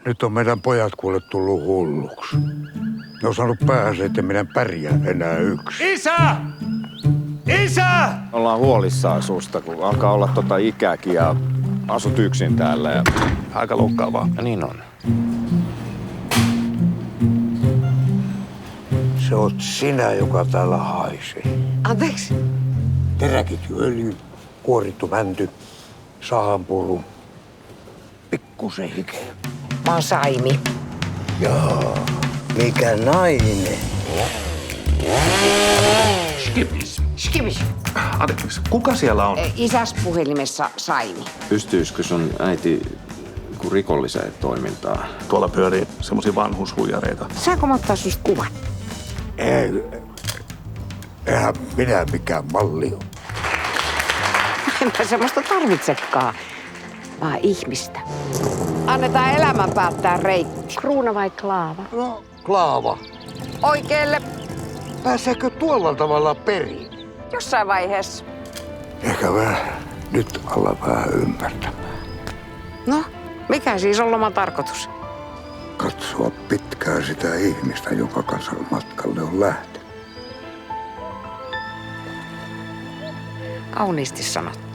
Nyt on meidän pojat kuule tullut hulluksi. Ne on saanut päähänsä, että minä pärjää enää yksi. Isä! Isä! Ollaan huolissaan susta, kun alkaa olla ikääkin ja asut yksin täällä. Ja... Aika loukkaavaa. Ja niin on. Se oot sinä, joka täällä haisee. Anteeksi? Teräkitjööljy, kuorittu mänty, sahanpuru, pikkusen hikeä. Mä oon Saimi. Jaa, mikä nainen. Skibis. Anteeksi, kuka siellä on? Isäs puhelimessa Saimi. Pystyisikö sun äiti rikolliseen toimintaan? Tuolla pyörii semmosia vanhushuijareita. Saanko mä ottaa susta kuvan? Eihän minä mikään malli ole. Enpä semmoista tarvitsekaan, vaan ihmistä. Annetaan elämän päättää reitti. Kruuna vai klaava? No, Klaava, Oikeelle pääseekö tuolla tavalla perin? jossain vaiheessa. Ehkä vähän nyt alla vähän ymmärtämään. No, mikä siis on loman tarkoitus? Katsoa pitkään sitä ihmistä, jonka kanssa matkalle on lähtenyt. Kauniisti sanottu.